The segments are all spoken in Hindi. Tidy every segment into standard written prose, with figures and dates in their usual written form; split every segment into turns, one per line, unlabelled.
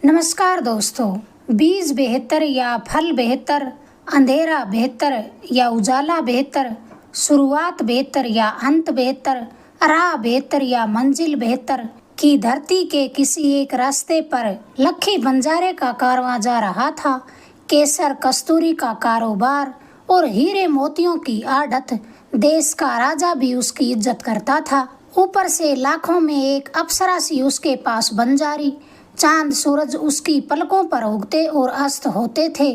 नमस्कार दोस्तों। बीज बेहतर या फल बेहतर, अंधेरा बेहतर या उजाला बेहतर, शुरुआत बेहतर या अंत बेहतर, राह बेहतर या मंजिल बेहतर की धरती के किसी एक रास्ते पर लक्की बंजारे का कारवां जा रहा था। केसर कस्तूरी का कारोबार और हीरे मोतियों की आढ़त, देश का राजा भी उसकी इज्जत करता था। ऊपर से लाखों में एक अप्सरा सी उसके पास बंजारी। चांद सूरज उसकी पलकों पर उगते और अस्त होते थे।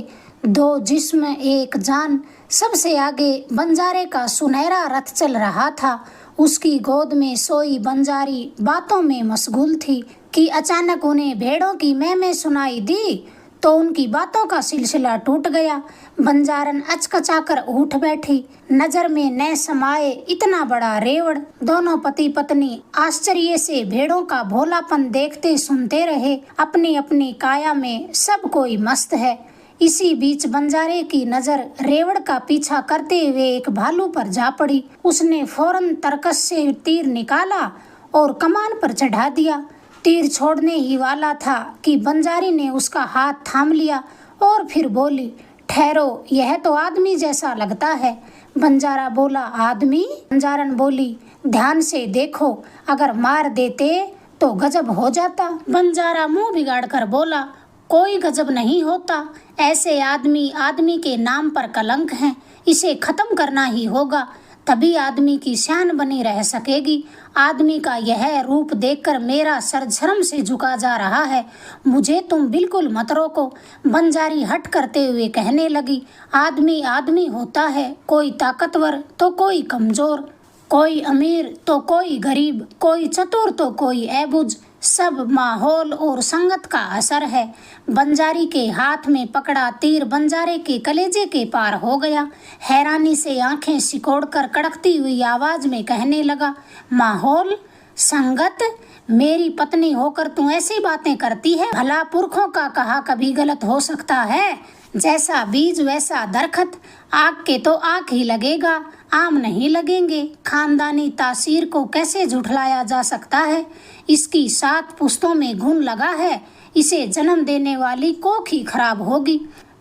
दो जिस्म एक जान। सबसे आगे बंजारे का सुनहरा रथ चल रहा था। उसकी गोद में सोई बंजारी बातों में मशगूल थी कि अचानक उन्हें भेड़ों की मैं सुनाई दी तो उनकी बातों का सिलसिला टूट गया। बंजारन अचकचाकर उठ बैठी। नजर में न समाये इतना बड़ा रेवड़। दोनों पति पत्नी आश्चर्य से भेड़ों का भोलापन देखते सुनते रहे। अपनी अपनी काया में सब कोई मस्त है। इसी बीच बंजारे की नजर रेवड़ का पीछा करते हुए एक भालू पर जा पड़ी। उसने फौरन तरकस से तीर निकाला और कमान पर चढ़ा दिया। तीर छोड़ने ही वाला था कि बंजारी ने उसका हाथ थाम लिया और फिर बोली, ठहरो, यह तो आदमी जैसा लगता है। बंजारा बोला, आदमी? बंजारन बोली, ध्यान से देखो, अगर मार देते तो गजब हो जाता। बंजारा मुंह बिगाड़ कर बोला, कोई गजब नहीं होता। ऐसे आदमी आदमी के नाम पर कलंक हैं। इसे खत्म करना ही होगा, तभी आदमी की शान बनी रह सकेगी। आदमी का यह रूप देखकर मेरा सर शर्म से झुका जा रहा है। मुझे तुम बिल्कुल मत रोको। बंजारी हट करते हुए कहने लगी, आदमी आदमी होता है, कोई ताकतवर तो कोई कमजोर, कोई अमीर तो कोई गरीब, कोई चतुर तो कोई अबुझ। सब माहौल और संगत का असर है। बंजारी के हाथ में पकड़ा तीर बंजारे के कलेजे के पार हो गया। हैरानी से आंखें सिकोड़कर कड़कती हुई आवाज में कहने लगा, माहौल, संगत? मेरी पत्नी होकर तू ऐसी बातें करती है? भला पुरखों का कहा कभी गलत हो सकता है? जैसा बीज वैसा दरखत। आग के तो आग ही लगेगा, आम नहीं लगेंगे। खानदानी तासीर को कैसे झुठलाया जा सकता है? इसकी 7 पुश्तों में घुन लगा है। इसे जन्म देने वाली कोख ही खराब होगी।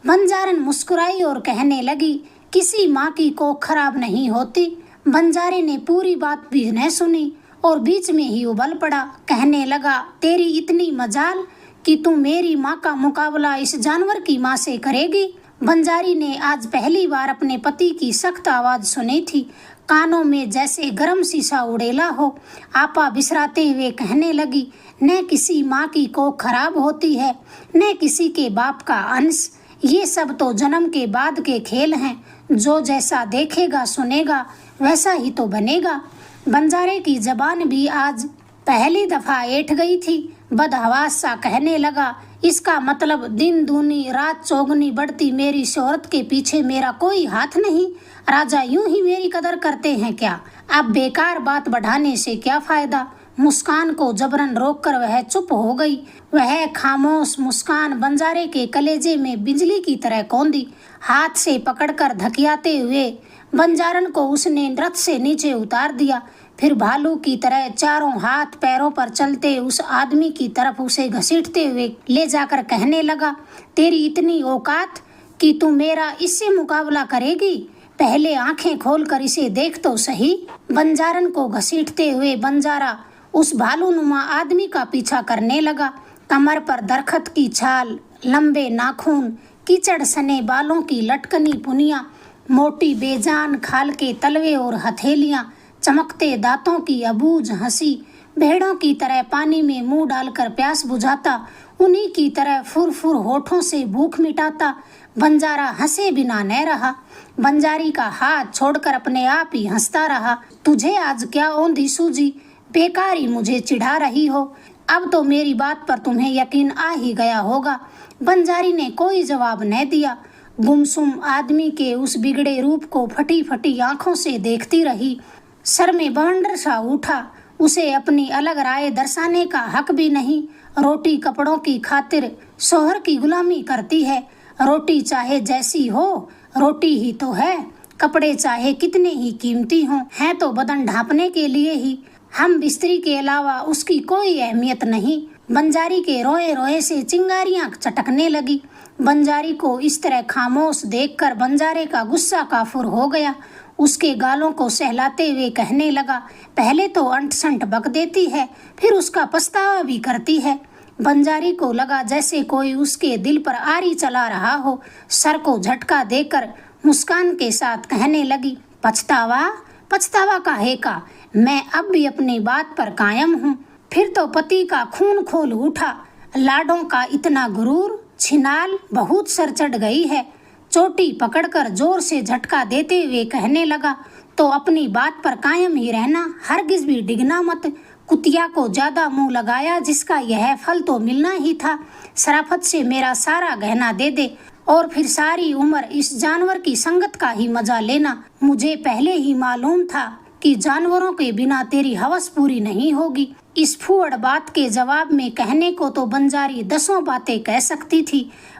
बंजारन मुस्कुराई और कहने लगी, किसी माँ की कोख खराब नहीं होती। बंजारे ने पूरी बात भी न सुनी और बीच में ही उबल पड़ा। कहने लगा, तेरी इतनी मजाल कि तू मेरी माँ का मुकाबला इस जानवर की माँ से करेगी। बंजारी ने आज पहली बार अपने पति की सख्त आवाज सुनी थी। कानों में जैसे गर्म शीशा उड़ेला हो। आपा बिसराते हुए कहने लगी, न किसी माँ की कोख खराब होती है, न किसी के बाप का अंश। ये सब तो जन्म के बाद के खेल हैं। जो जैसा देखेगा सुनेगा वैसा ही तो बनेगा। बंजारे की जबान भी आज पहली दफा ऐठ गई थी। बदहवास सा कहने लगा, इसका मतलब दिन दूनी रात चौगुनी बढ़ती मेरी शोहरत के पीछे मेरा कोई हाथ नहीं। राजा यूं ही मेरी कदर करते हैं क्या? अब बेकार बात बढ़ाने से क्या फायदा? मुस्कान को जबरन रोककर वह चुप हो गई। वह खामोश मुस्कान बंजारे के कलेजे में बिजली की तरह कौंधी। हाथ से पकड़कर धकियाते हुए बंजारन को उसने रथ से नीचे उतार दिया। फिर भालू की तरह चारों हाथ पैरों पर चलते उस आदमी की तरफ उसे घसीटते हुए ले जाकर कहने लगा, तेरी इतनी औकात कि तू मेरा इससे मुकाबला करेगी? पहले आंखें खोलकर इसे देख तो सही। बंजारन को घसीटते हुए बंजारा उस भालूनुमा आदमी का पीछा करने लगा। कमर पर दरखत की छाल, लंबे नाखून, कीचड़ सने बालों की लटकनी पुनिया, मोटी बेजान खाल के तलवे और हथेलियां, चमकते दांतों की अबूझ हंसी। भेड़ों की तरह पानी में मुंह डालकर प्यास बुझाता, उन्हीं की तरह फुरफुर होठों से भूख मिटाता। बंजारा हंसे बिना न रहा। बंजारी का हाथ छोड़कर अपने आप ही हंसता रहा। तुझे आज क्या औंधी सूझी? बेकार ही मुझे चिढ़ा रही हो। अब तो मेरी बात पर तुम्हें यकीन आ ही गया होगा। बंजारी ने कोई जवाब न दिया। गुमसुम आदमी के उस बिगड़े रूप को फटी फटी आंखों से देखती रही। सर में बवंडर सा उठा। उसे अपनी अलग राय दर्शाने का हक भी नहीं। रोटी कपड़ों की खातिर शोहर की गुलामी करती है। रोटी चाहे जैसी हो, रोटी ही तो है। कपड़े चाहे कितने ही कीमती हों, हैं तो बदन ढांपने के लिए ही। हम बिस्तरी के अलावा उसकी कोई अहमियत नहीं। बंजारी के रोए रोए से चिंगारियां चटकने लगी। बंजारी को इस तरह खामोश देखकर बंजारे का गुस्सा काफुर हो गया। उसके गालों को सहलाते हुए कहने लगा, पहले तो अंट संट बक देती है, फिर उसका पछतावा भी करती है। बंजारी को लगा जैसे कोई उसके दिल पर आरी चला रहा हो। सर को झटका देकर मुस्कान के साथ कहने लगी, पछतावा? पछतावा काहे का? मैं अब भी अपनी बात पर कायम हूँ। फिर तो पति का खून खोल उठा। लाडों का इतना गुरूर, छिनाल बहुत सर चढ़ गई है। चोटी पकड़कर जोर से झटका देते हुए कहने लगा, तो अपनी बात पर कायम ही रहना, हरगिज भी डिगना मत। कुतिया को ज्यादा मुंह लगाया, जिसका यह फल तो मिलना ही था। शराफत से मेरा सारा गहना दे दे और फिर सारी उम्र इस जानवर की संगत का ही मजा लेना। मुझे पहले ही मालूम था कि जानवरों के बिना तेरी हवस पूरी नहीं होगी। इस फूहड़ बात के जवाब में कहने को तो बंजारी दसों बातें कह सकती थी,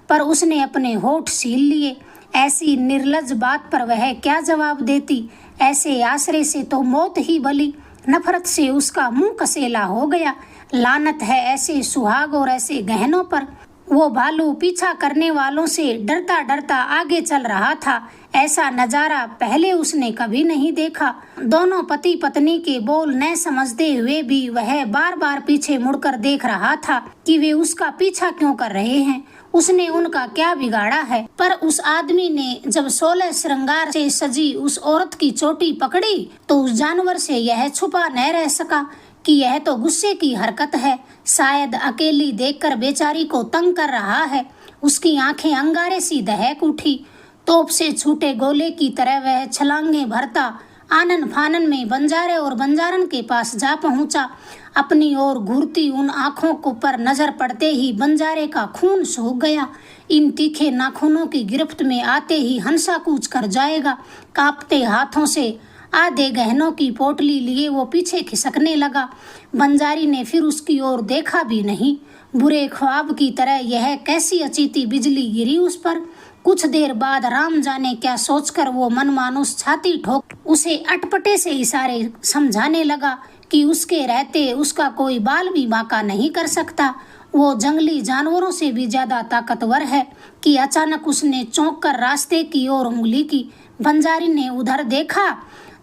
पर उसने अपने होठ सील लिए। ऐसी निर्लज बात पर वह क्या जवाब देती? ऐसे आसरे से तो मौत ही भली। नफरत से उसका मुंह कसेला हो गया। लानत है ऐसे सुहाग और ऐसे गहनों पर। वो भालू पीछा करने वालों से डरता डरता आगे चल रहा था। ऐसा नजारा पहले उसने कभी नहीं देखा। दोनों पति पत्नी के बोल न समझते हुए भी वह बार बार पीछे मुड़कर देख रहा था कि वे उसका पीछा क्यों कर रहे हैं। उसने उनका क्या बिगाड़ा है? पर उस आदमी ने जब 16 श्रृंगार से सजी उस औरत की चोटी पकड़ी तो उस जानवर से यह छुपा न रह सका कि यह तो गुस्से की हरकत है। शायद अकेली देखकर बेचारी को तंग कर रहा है। उसकी आंखें अंगारे सी दहक उठी। तोप से छूटे गोले की तरह वह छलांगे भरता आनन फानन में बंजारे और बंजारन के पास जा पहुंचा। अपनी ओर घूरती उन आंखों को पर नजर पड़ते ही बंजारे का खून सूख गया। इन तीखे नाखूनों की गिरफ्त में आते ही हंसा कूच कर जाएगा। कांपते हाथों से आधे गहनों की पोटली लिए वो पीछे खिसकने लगा। बंजारी ने फिर उसकी ओर देखा भी नहीं। बुरे ख्वाब की तरह यह कैसी अचीती बिजली गिरी उस पर। कुछ देर बाद राम जाने क्या सोचकर वो मनमानुस छाती ठोक उसे अटपटे से इशारे समझाने लगा कि उसके रहते उसका कोई बाल भी बांका नहीं कर सकता। वो जंगली जानवरों से भी ज्यादा ताकतवर है। कि अचानक उसने चौंक कर रास्ते की ओर उंगली की। बंजारी ने उधर देखा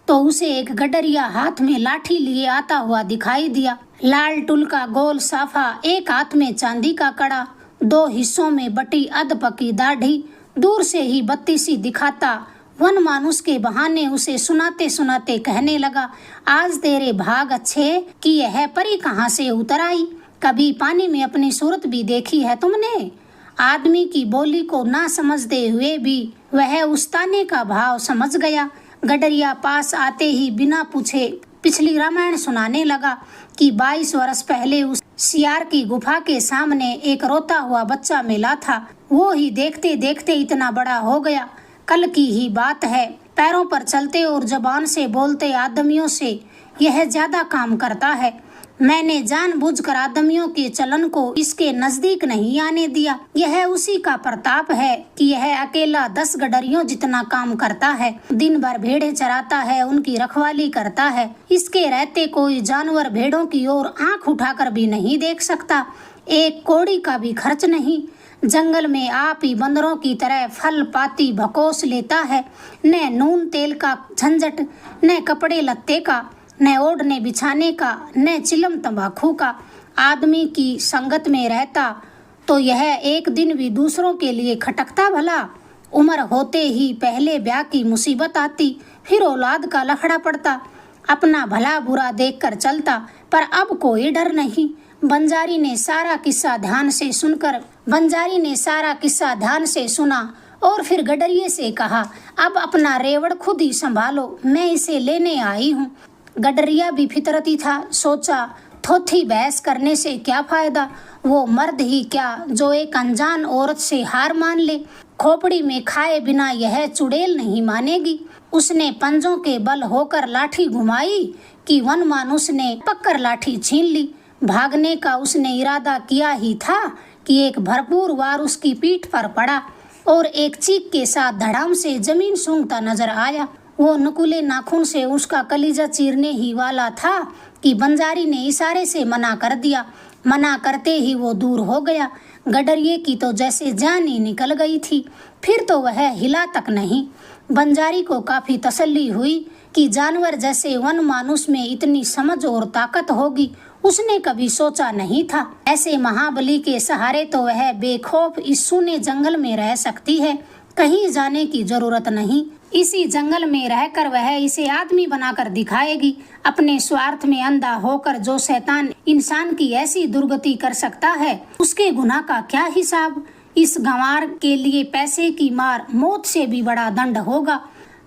तो उसे एक गडरिया हाथ में लाठी लिए आता हुआ दिखाई दिया। लाल टुल का गोल साफा, एक हाथ में चांदी का कड़ा, 2 हिस्सों में बटी अधपकी दाढ़ी, दूर से ही बत्ती सी दिखाता वन मानुस के बहाने उसे सुनाते सुनाते कहने लगा, आज तेरे भाग अच्छे कि यह परी कहाँ से उतर आई। कभी पानी में अपनी सूरत भी देखी है तुमने? आदमी की बोली को ना समझते हुए भी वह उस ताने का भाव समझ गया। गडरिया पास आते ही बिना पूछे पिछली रामायण सुनाने लगा कि 22 वर्ष पहले उस सियार की गुफा के सामने एक रोता हुआ बच्चा मिला था। वो ही देखते देखते इतना बड़ा हो गया। कल की ही बात है। पैरों पर चलते और जबान से बोलते आदमियों से यह ज्यादा काम करता है। मैंने जानबूझकर आदमियों के चलन को इसके नजदीक नहीं आने दिया। यह उसी का प्रताप है कि यह अकेला 10 गडरियों जितना काम करता है। दिन भर भेड़े चराता है, उनकी रखवाली करता है। इसके रहते कोई जानवर भेड़ों की ओर आंख उठाकर भी नहीं देख सकता। एक कौड़ी का भी खर्च नहीं। जंगल में आप ही बंदरों की तरह फल पाती भकोस लेता है। न नून तेल का झंझट, न कपड़े लत्ते का, न ओढ़ने बिछाने का, न चिलम तंबाकू का। आदमी की संगत में रहता तो यह एक दिन भी दूसरों के लिए खटकता भला। उम्र होते ही पहले ब्याह की मुसीबत आती, फिर औलाद का लफड़ा पड़ता। अपना भला बुरा देखकर चलता, पर अब कोई डर नहीं। बंजारी ने सारा किस्सा ध्यान से सुना और फिर गडरिये से कहा, अब अपना रेवड़ खुद ही संभालो, मैं इसे लेने आई हूँ। गडरिया भी फितरती था। सोचा, थोथी बहस करने से क्या फायदा। वो मर्द ही क्या जो एक अनजान औरत से हार मान ले। खोपड़ी में खाए बिना यह चुड़ैल नहीं मानेगी। उसने पंजों के बल होकर लाठी घुमाई कि वन मानुस ने पककर लाठी छीन ली। भागने का उसने इरादा किया ही था कि एक भरपूर वार उसकी पीठ पर पड़ा और एक चीख के साथ धड़ाम से जमीन सूंघता नजर आया। वो नुकीले नाखून से उसका कलीजा चीरने ही वाला था कि बंजारी ने इशारे से मना कर दिया। मना करते ही वो दूर हो गया। गडरिये की तो जैसे जान ही निकल गई थी, फिर तो वह हिला तक नहीं। बंजारी को काफी तसल्ली हुई कि जानवर जैसे वन मानुष में इतनी समझ और ताकत होगी, उसने कभी सोचा नहीं था। ऐसे महाबली के सहारे तो वह बेखौफ इस सूने जंगल में रह सकती है, कहीं जाने की जरूरत नहीं। इसी जंगल में रहकर वह इसे आदमी बनाकर दिखाएगी। अपने स्वार्थ में अंधा होकर जो शैतान इंसान की ऐसी दुर्गति कर सकता है, उसके गुनाह का क्या हिसाब। इस गंवार के लिए पैसे की मार मौत से भी बड़ा दंड होगा।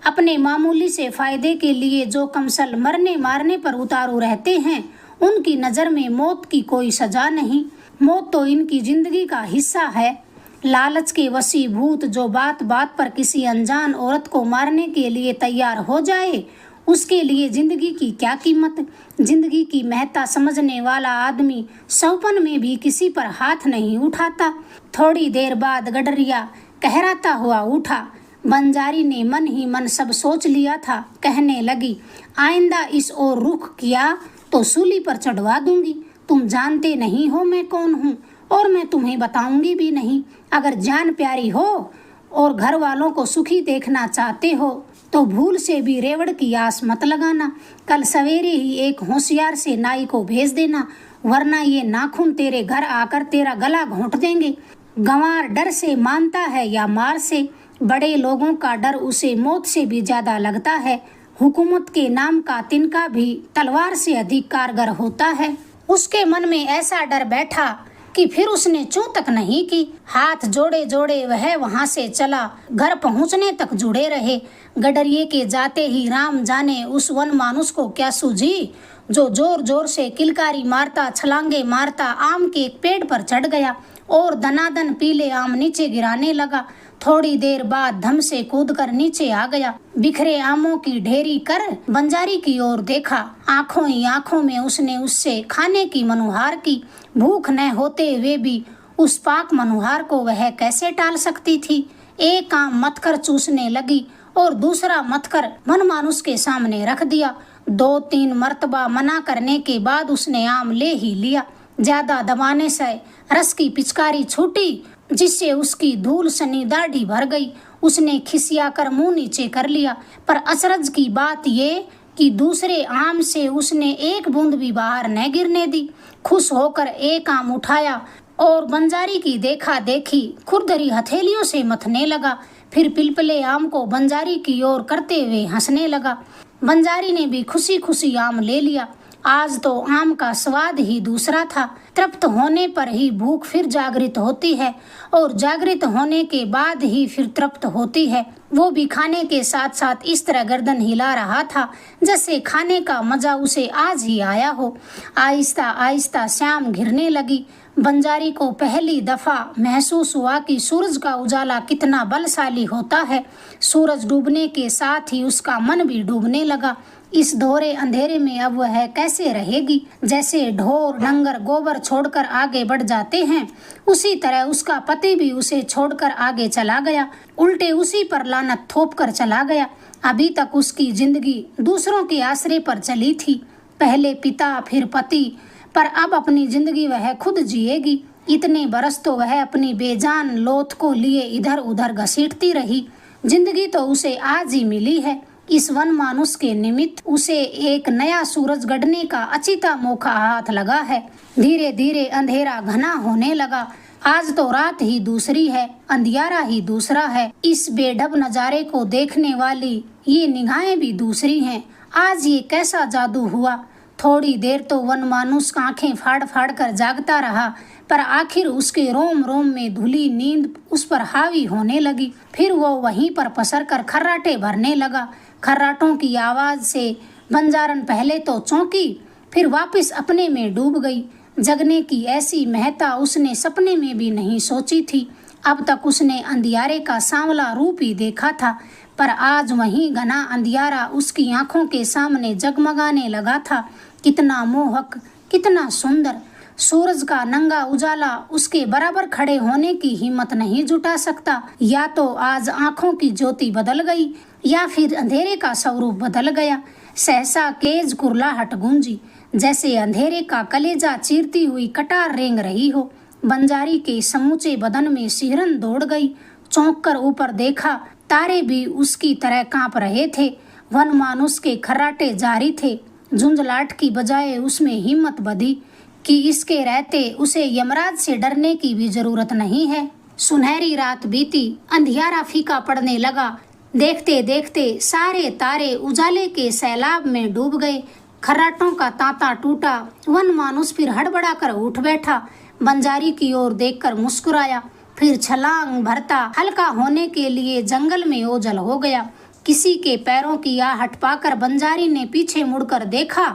अपने मामूली से फायदे के लिए जो कमसल मरने मारने पर उतारू रहते हैं, उनकी नजर में मौत की कोई सजा नहीं। मौत तो इनकी जिंदगी का हिस्सा है। लालच के वशीभूत जो बात बात पर किसी अनजान औरत को मारने के लिए तैयार हो जाए, उसके लिए जिंदगी की क्या कीमत। जिंदगी की महत्ता समझने वाला आदमी सौपन में भी किसी पर हाथ नहीं उठाता। थोड़ी देर बाद गडरिया कहराता हुआ उठा। बंजारी ने मन ही मन सब सोच लिया था। कहने लगी, आइंदा इस ओर रुख किया तो सूली पर चढ़वा दूंगी। तुम जानते नहीं हो मैं कौन हूँ, और मैं तुम्हें बताऊंगी भी नहीं। अगर जान प्यारी हो और घर वालों को सुखी देखना चाहते हो तो भूल से भी रेवड़ की आस मत लगाना। कल सवेरे ही एक होशियार से नाई को भेज देना, वरना ये नाखून तेरे घर आकर तेरा गला घोंट देंगे। गंवार डर से मानता है या मार से। बड़े लोगों का डर उसे मौत से भी ज्यादा लगता है। हुकूमत के नाम का तिनका भी तलवार से अधिक कारगर होता है। उसके मन में ऐसा डर बैठा कि फिर उसने चूं तक नहीं की। हाथ जोड़े जोड़े वह वहां से चला। घर पहुंचने तक जुड़े रहे। गडरिये के जाते ही राम जाने उस वन मानुष को क्या सूझी, जो जोर जोर से किलकारी मारता छलांगे मारता आम के एक पेड़ पर चढ़ गया और दनादन पीले आम नीचे गिराने लगा। थोड़ी देर बाद धम से कूदकर नीचे आ गया। बिखरे आमों की ढेरी कर बंजारी की ओर देखा। आंखों ही आंखों में उसने उससे खाने की मनुहार की। भूख न होते हुए भी उस पाक मनुहार को वह कैसे टाल सकती थी। एक आम मथकर चूसने लगी और दूसरा मथकर मनमानुस के सामने रख दिया। 2-3 मर्तबा मना करने के बाद उसने आम ले ही लिया। ज्यादा दबाने से रस की पिचकारी छूटी, जिससे उसकी धूल सनी दाढ़ी भर गई। उसने खिसिया कर मुंह नीचे कर लिया, पर अचरज की बात ये कि दूसरे आम से उसने एक बूंद भी बाहर न गिरने दी। खुश होकर एक आम उठाया और बंजारी की देखा देखी खुरदरी हथेलियों से मथने लगा। फिर पिलपले आम को बंजारी की ओर करते हुए हंसने लगा। बंजारी ने भी खुशी खुशी आम ले लिया। आज तो आम का स्वाद ही दूसरा था। तृप्त होने पर ही भूख फिर जागृत होती है और जागृत होने के बाद ही फिर तृप्त होती है। वो भी खाने के साथ साथ इस तरह गर्दन हिला रहा था जैसे खाने का मजा उसे आज ही आया हो। आहिस्ता आहिस्ता शाम घिरने लगी। बंजारी को पहली दफा महसूस हुआ कि सूरज का उजाला कितना बलशाली होता है। सूरज डूबने के साथ ही उसका मन भी डूबने लगा। इस दोहरे अंधेरे में अब वह कैसे रहेगी। जैसे ढोर डंगर गोबर छोड़कर आगे बढ़ जाते हैं, उसी तरह उसका पति भी उसे छोड़कर आगे चला गया। उल्टे उसी पर लानत थोप कर चला गया। अभी तक उसकी जिंदगी दूसरों के आश्रय पर चली थी। पहले पिता फिर पति, पर अब अपनी जिंदगी वह खुद जिएगी। इतने बरस तो वह अपनी बेजान लोथ को लिए इधर उधर घसीटती रही। जिंदगी तो उसे आज ही मिली है। इस वन मानुष के निमित्त उसे एक नया सूरज गढ़ने का अचिता मौका हाथ लगा है। धीरे धीरे अंधेरा घना होने लगा। आज तो रात ही दूसरी है, अंधियारा ही दूसरा है। इस बेढब नजारे को देखने वाली ये निगाहें भी दूसरी हैं। आज ये कैसा जादू हुआ। थोड़ी देर तो वन मानुष आंखें फाड़ फाड़ कर जागता रहा, पर आखिर उसके रोम रोम में धुली नींद उस पर हावी होने लगी। फिर वो वहीं पर पसर कर खर्राटे भरने लगा। खर्राटों की आवाज से बंजारन पहले तो चौंकी, फिर वापस अपने में डूब गई। जगने की ऐसी महत्ता उसने सपने में भी नहीं सोची थी। अब तक उसने अंधियारे का सांवला रूप ही देखा था, पर आज वही घना अंधियारा उसकी आंखों के सामने जगमगाने लगा था। कितना मोहक, कितना सुंदर। सूरज का नंगा उजाला उसके बराबर खड़े होने की हिम्मत नहीं जुटा सकता। या तो आज आंखों की ज्योति बदल गई या फिर अंधेरे का स्वरूप बदल गया। सहसा तेज कुरलाहट गूंजी। जैसे अंधेरे का कलेजा चीरती हुई कटार रेंग रही हो। बंजारी के समूचे बदन में सिहरन दौड़ गई। चौंक कर ऊपर देखा, तारे भी उसकी तरह कांप रहे थे। वन मानुष के खर्राटे जारी थे। झुंझलाहट की बजाय उसमें हिम्मत बधी कि इसके रहते उसे यमराज से डरने की भी जरूरत नहीं है। सुनहरी रात बीती, अंधियारा फीका पड़ने लगा। देखते देखते सारे तारे उजाले के सैलाब में डूब गए। खर्राटों का तांता टूटा। वन मानुष फिर हड़बड़ा कर उठ बैठा। बंजारी की ओर देखकर मुस्कुराया, फिर छलांग भरता हल्का होने के लिए जंगल में ओझल हो गया। किसी के पैरों की आहट पाकर बंजारी ने पीछे मुड़कर देखा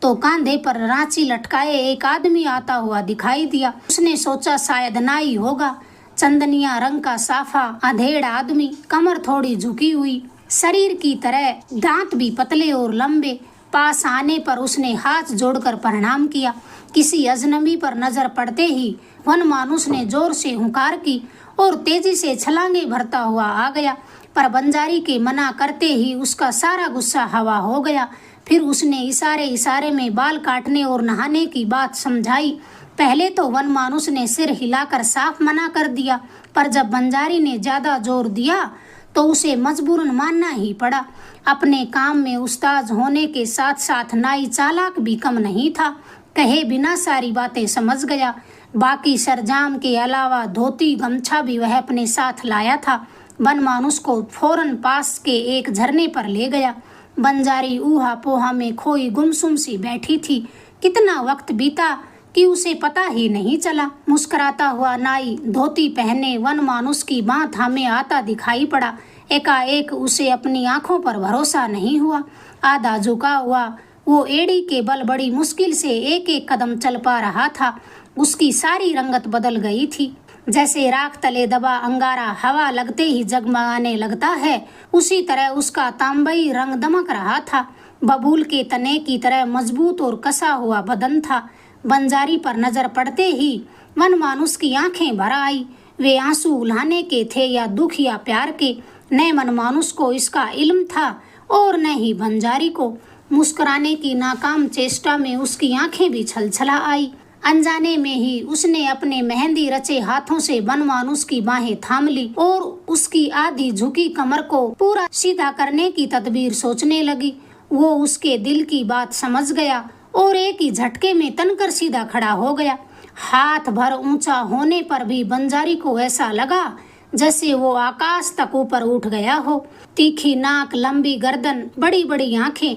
तो कांधे पर रांची लटकाए एक आदमी आता हुआ दिखाई दिया। उसने सोचा शायद नाई होगा। चंदनिया रंग का साफा अधेड़ आदमी, कमर थोड़ी झुकी हुई, शरीर की तरह दांत भी पतले और लंबे। पास आने पर उसने हाथ जोड़कर प्रणाम किया। किसी अजनबी पर नजर पड़ते ही वन मानुष ने जोर से हुंकार की और तेजी से छलांगे भरता हुआ आ गया। पर बंजारी के मना करते ही उसका सारा गुस्सा हवा हो गया। फिर उसने इशारे इशारे में बाल काटने और नहाने की बात समझाई। पहले तो वन मानुष ने सिर हिलाकर साफ मना कर दिया, पर जब बंजारी ने ज्यादा जोर दिया तो उसे मजबूरन मानना ही पड़ा। अपने काम में उस्ताद होने के साथ साथ नाई चालाक भी कम नहीं था। कहे बिना सारी बातें समझ गया। बाकी सरंजाम के अलावा धोती गमछा भी वह अपने साथ लाया था। वन मानुष को फौरन पास के एक झरने पर ले गया। बंजारी ऊहा पोहा में खोई गुमसुम सी बैठी थी। कितना वक्त बीता कि उसे पता ही नहीं चला। मुस्कुराता हुआ नाई धोती पहने वन मानुष की बाँ थामे आता दिखाई पड़ा। एकाएक उसे अपनी आंखों पर भरोसा नहीं हुआ। आधा झुका हुआ वो एड़ी के बल बड़ी मुश्किल से एक एक कदम चल पा रहा था। उसकी सारी रंगत बदल गई थी। जैसे राख तले दबा अंगारा हवा लगते ही जगमगाने लगता है, उसी तरह उसका तांबई रंग दमक रहा था। बबूल के तने की तरह मजबूत और कसा हुआ बदन था। बंजारी पर नजर पड़ते ही वन मानुष की आंखें भर आई। वे आंसू उल्हाने के थे या दुख या प्यार के, न मन मानुष को इसका इल्म था और न ही बंजारी को। मुस्कुराने की नाकाम चेष्टा में उसकी आंखें भी छलछला आई। अनजाने में ही उसने अपने मेहंदी रचे हाथों से वन मानुष की बाहें थाम ली और उसकी आधी झुकी कमर को पूरा सीधा करने की तदबीर सोचने लगी। वो उसके दिल की बात समझ गया और एक ही झटके में तनकर सीधा खड़ा हो गया। हाथ भर ऊंचा होने पर भी बंजारी को ऐसा लगा जैसे वो आकाश तक ऊपर उठ गया हो। तीखी नाक, लंबी गर्दन, बड़ी बड़ी आंखें,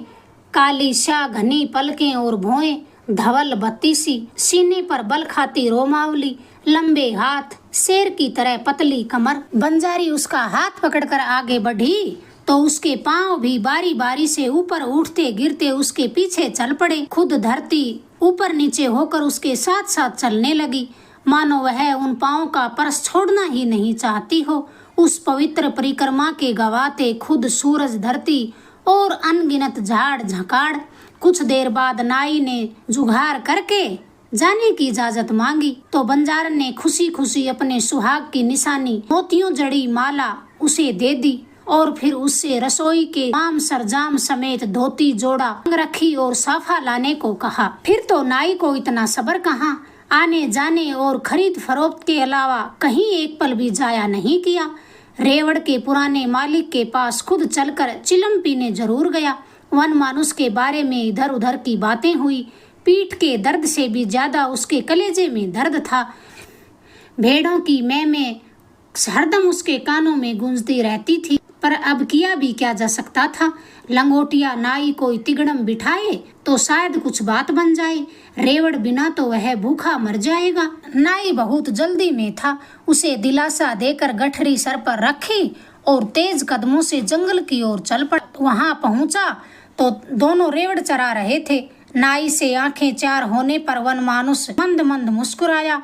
काली शाह घनी पलकें और भौएं, धवल बत्तीसी, सीने पर बल खाती रोमावली, लंबे हाथ, शेर की तरह पतली कमर। बंजारी उसका हाथ पकड़कर आगे बढ़ी तो उसके पांव भी बारी बारी से ऊपर उठते गिरते उसके पीछे चल पड़े। खुद धरती ऊपर नीचे होकर उसके साथ साथ चलने लगी, मानो वह उन पांव का परस छोड़ना ही नहीं चाहती हो। उस पवित्र परिक्रमा के गवाते खुद सूरज, धरती और अनगिनत झाड़ झकाड़। कुछ देर बाद नाई ने जुगार करके जाने की इजाजत मांगी तो बंजारन ने खुशी खुशी अपने सुहाग की निशानी मोतियों जड़ी माला उसे दे दी और फिर उससे रसोई के तमाम सरंजाम समेत धोती, जोड़ा, रखी और साफा लाने को कहा। फिर तो नाई को इतना सब्र कहाँ, आने जाने और खरीद फरोख्त के अलावा कहीं एक पल भी जाया नहीं किया। रेवड़ के पुराने मालिक के पास खुद चलकर चिलम पीने जरूर गया। वन मानुष के बारे में इधर उधर की बातें हुई। पीठ के दर्द से भी ज्यादा उसके कलेजे में दर्द था। भेड़ों की मैं हरदम उसके कानों में गूंजती रहती थी, पर अब किया भी क्या जा सकता था। लंगोटिया नाई कोई तिगड़म बिठाए तो शायद कुछ बात बन जाए, रेवड़ बिना तो वह भूखा मर जाएगा। नाई बहुत जल्दी में था। उसे दिलासा देकर गठरी सर पर रखी और तेज कदमों से जंगल की ओर चल पड़ा। वहां पहुंचा तो दोनों रेवड़ चरा रहे थे। नाई से आंखें चार होने पर वन मानुष मंद मंद मुस्कुराया।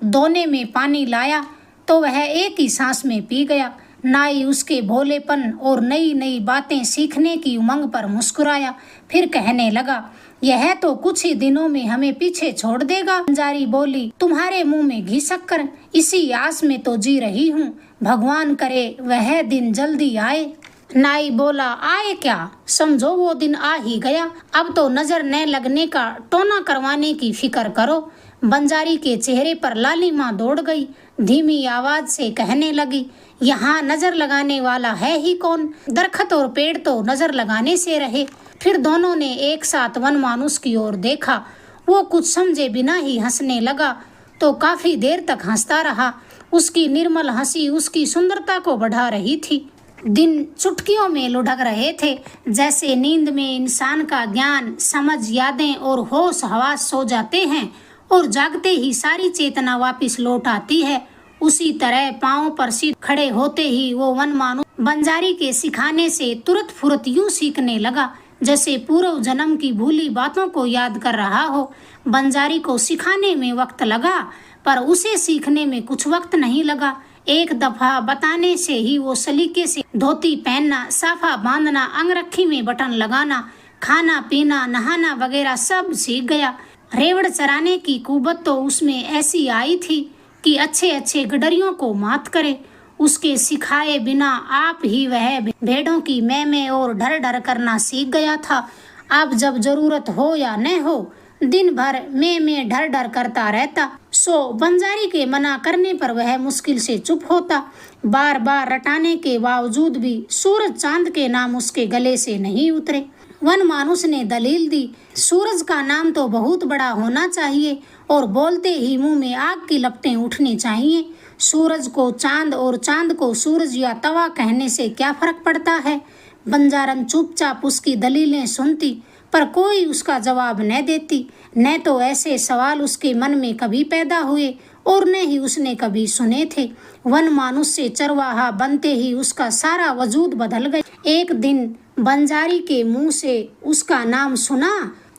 दोने में पानी लाया तो वह एक ही सांस में पी गया। नाई उसके भोलेपन और नई नई बातें सीखने की उमंग पर मुस्कुराया। फिर कहने लगा, यह तो कुछ ही दिनों में हमें पीछे छोड़ देगा। बंजारी बोली, तुम्हारे मुंह में घी शक्कर, इसी आस में तो जी रही हूँ। भगवान करे वह दिन जल्दी आए। नाई बोला, आए क्या, समझो वो दिन आ ही गया, अब तो नजर न लगने का टोना करवाने की फिक्र करो। बंजारी के चेहरे पर लालिमा दौड़ गई, धीमी आवाज से कहने लगी, यहाँ नजर लगाने वाला है ही कौन, दरखत और पेड़ तो नजर लगाने से रहे। फिर दोनों ने एक साथ वनमानुष की ओर देखा। वो कुछ समझे बिना ही हंसने लगा तो काफी देर तक हंसता रहा। उसकी निर्मल हंसी उसकी सुंदरता को बढ़ा रही थी। दिन चुटकियों में लुढ़क रहे थे, जैसे नींद में इंसान का ज्ञान, समझ, यादें और होश हवास सो जाते हैं और जागते ही सारी चेतना वापस लौट आती है। उसी तरह पांव पर सीधे खड़े होते ही वो वनमानुष बंजारी के सिखाने से तुरंत फुरत यूं सीखने लगा जैसे पूर्व जन्म की भूली बातों को याद कर रहा हो। बंजारी को सिखाने में वक्त लगा, पर उसे सीखने में कुछ वक्त नहीं लगा। एक दफा बताने से ही वो सलीके से धोती पहनना, साफा बांधना, अंगरखी में बटन लगाना, खाना पीना, नहाना वगैरह सब सीख गया। रेवड़ चराने की कुबत तो उसमें ऐसी आई थी कि अच्छे अच्छे गडरियों को मात करे। उसके सिखाए बिना आप ही वह भेड़ों की मैं और ढर ढर करना सीख गया था। अब जब जरूरत हो या न हो, दिन भर मैं ढर ढर करता रहता। सो बंजारी के मना करने पर वह मुश्किल से चुप होता। बार बार रटाने के बावजूद भी सूरज चांद के नाम उसके गले से नहीं उतरे। वनमानुष ने दलील दी, सूरज का नाम तो बहुत बड़ा होना चाहिए और बोलते ही मुंह में आग की लपटें उठनी चाहिए। सूरज को चांद और चांद को सूरज या तवा कहने से क्या फर्क पड़ता है। बंजारन चुपचाप उसकी दलीलें सुनती, पर कोई उसका जवाब न देती। न तो ऐसे सवाल उसके मन में कभी पैदा हुए और न ही उसने कभी सुने थे। वनमानुष से चरवाहा बनते ही उसका सारा वजूद बदल गया। एक दिन बंजारी के मुंह से उसका नाम सुना।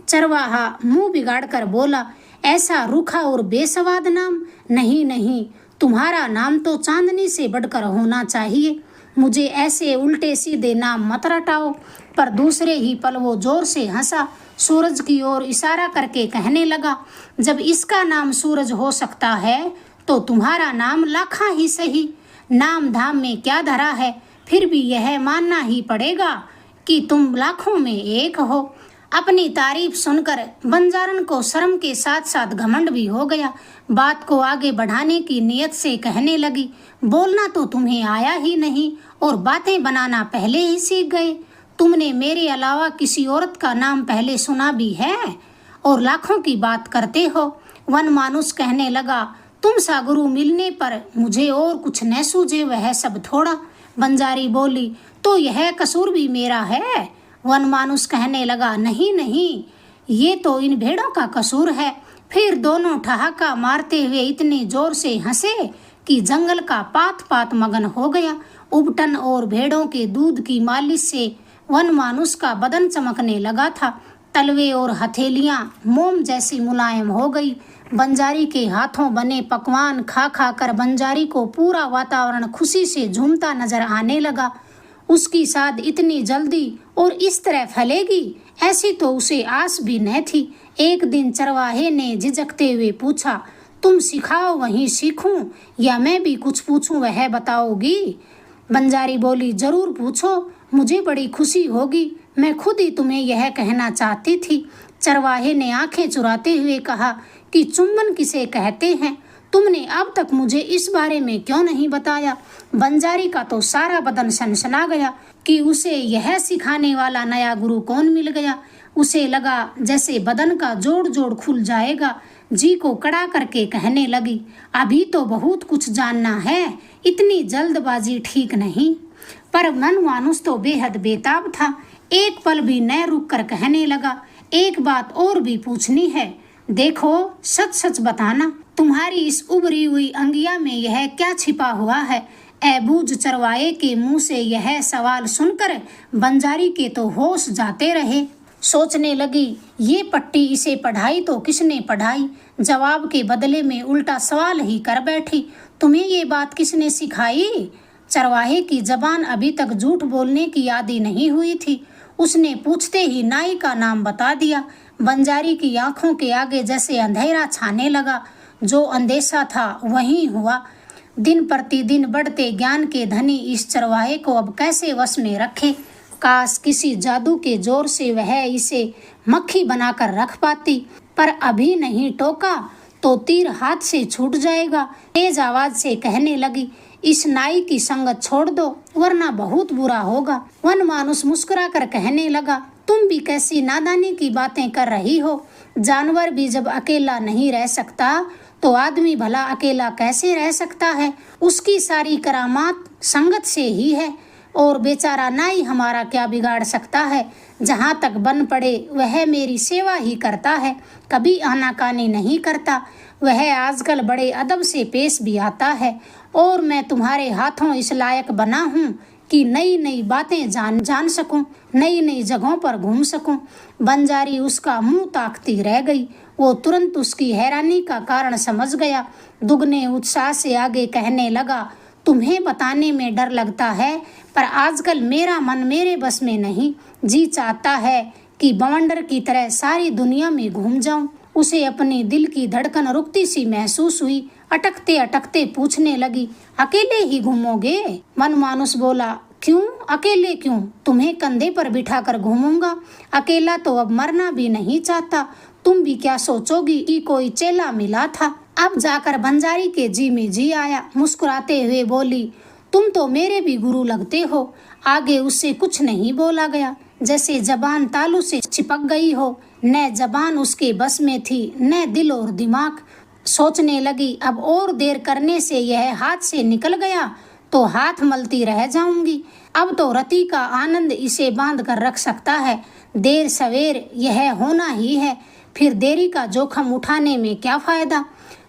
चरवाहा मुंह बिगाड़कर बोला, ऐसा रूखा और बेसवाद नाम? नहीं नहीं, तुम्हारा नाम तो चांदनी से बढ़कर होना चाहिए। मुझे ऐसे उल्टे सीधे नाम मत रटाओ। पर दूसरे ही पल वो जोर से हंसा, सूरज की ओर इशारा करके कहने लगा, जब इसका नाम सूरज हो सकता है तो तुम्हारा नाम लाखा ही सही। नाम धाम में क्या धरा है, फिर भी यह मानना ही पड़ेगा कि तुम लाखों में एक हो। अपनी तारीफ सुनकर बंजारन को शर्म के साथ साथ घमंड भी हो गया। बात को आगे बढ़ाने की नियत से कहने लगी, बोलना तो तुम्हें आया ही नहीं और बातें बनाना पहले ही सीख गए। तुमने मेरे अलावा किसी औरत का नाम पहले सुना भी है और लाखों की बात करते हो। वनमानुष कहने लगा, तुम सा गुरु मिलने पर मुझे और कुछ न सूझे वह सब थोड़ा। बंजारी बोली, तो यह कसूर भी मेरा है? वनमानुष कहने लगा, नहीं नहीं, ये तो इन भेड़ों का कसूर है। फिर दोनों ठहाका मारते हुए इतने जोर से हंसे कि जंगल का पात पात मगन हो गया। उबटन और भेड़ों के दूध की मालिश से वनमानुष का बदन चमकने लगा था। तलवे और हथेलियां मोम जैसी मुलायम हो गई। बंजारी के हाथों बने पकवान खा खा कर बंजारी को पूरा वातावरण खुशी से झूमता नजर आने लगा। उसकी साध इतनी जल्दी और इस तरह फैलेगी, ऐसी तो उसे आस भी न थी। एक दिन चरवाहे ने झिझकते हुए पूछा, तुम सिखाओ वहीं सीखूं या मैं भी कुछ पूछूं वह बताओगी? बंजारी बोली, जरूर पूछो, मुझे बड़ी खुशी होगी। मैं खुद ही तुम्हें यह कहना चाहती थी। चरवाहे ने आंखें चुराते हुए कहा कि चुंबन किसे कहते हैं? तुमने अब तक मुझे इस बारे में क्यों नहीं बताया? बंजारी का तो सारा बदन सनसना गया कि उसे यह सिखाने वाला नया गुरु कौन मिल गया। उसे लगा जैसे बदन का जोड़ जोड़ खुल जाएगा। जी को कड़ा करके कहने लगी, अभी तो बहुत कुछ जानना है, इतनी जल्दबाजी ठीक नहीं। पर वनमानुष तो बेहद बेताब था। एक पल भी न रुक कर कहने लगा, एक बात और भी पूछनी है। देखो, सच सच बताना, तुम्हारी इस उभरी हुई अंगिया में यह क्या छिपा हुआ है? ऐबूझ चरवाहे के मुंह से यह सवाल सुनकर बंजारी के तो होश जाते रहे। सोचने लगी, ये पट्टी इसे पढ़ाई तो किसने पढ़ाई? जवाब के बदले में उल्टा सवाल ही कर बैठी। तुम्हें ये बात किसने सिखाई? चरवाहे की जबान अभी तक झूठ बोलने की आदी नहीं हुई थी। उसने पूछते ही नाई का नाम बता दिया। बंजारी की आंखों के आगे जैसे अंधेरा छाने लगा। जो अंदेशा था वही हुआ। दिन प्रतिदिन बढ़ते ज्ञान के धनी इस चरवाहे को अब कैसे वश में रखे। काश किसी जादू के जोर से वह इसे मक्खी बनाकर रख पाती, पर अभी नहीं टोका तो तीर हाथ से छूट जाएगा। तेज आवाज से कहने लगी, इस नाई की संगत छोड़ दो वरना बहुत बुरा होगा। वन मानुष मुस्कुरा कर कहने लगा, तुम भी कैसी नादानी की बातें कर रही हो। जानवर भी जब अकेला नहीं रह सकता तो आदमी भला अकेला कैसे रह सकता है। उसकी सारी करामात संगत से ही है, और बेचारा नाई हमारा क्या बिगाड़ सकता है। जहाँ तक बन पड़े वह मेरी सेवा ही करता है, कभी आनाकानी नहीं करता। वह आजकल बड़े अदब से पेश भी आता है, और मैं तुम्हारे हाथों इस लायक बना हूँ कि नई नई बातें जान सकूं, नई नई जगहों पर घूम सकूं। बंजारी उसका मुंह ताकती रह गई। वो तुरंत उसकी हैरानी का कारण समझ गया। दुगने उत्साह से आगे कहने लगा, तुम्हें बताने में डर लगता है, पर आजकल मेरा मन मेरे बस में नहीं। जी चाहता है कि बवंडर की तरह सारी दुनिया में घूम जाऊं। उसे अपनी दिल की धड़कन रुकती सी महसूस हुई। अटकते अटकते पूछने लगी, अकेले ही घूमोगे? मनमानुस बोला, क्यों अकेले क्यों, तुम्हें कंधे पर बिठाकर घूमूंगा। अकेला तो अब मरना भी नहीं चाहता। तुम भी क्या सोचोगी कि कोई चेला मिला था। अब जाकर बंजारी के जी में जी आया। मुस्कुराते हुए बोली, तुम तो मेरे भी गुरु लगते हो। आगे उससे कुछ नहीं बोला गया, जैसे जबान तालू से चिपक गई हो। न जबान उसके बस में थी, न दिल और दिमाग। सोचने लगी, अब और देर करने से यह हाथ से निकल गया तो हाथ मलती रह जाऊंगी। अब तो रति का आनंद इसे बांध कर रख सकता है। देर सवेर यह होना ही है, फिर देरी का जोखम उठाने में क्या फायदा।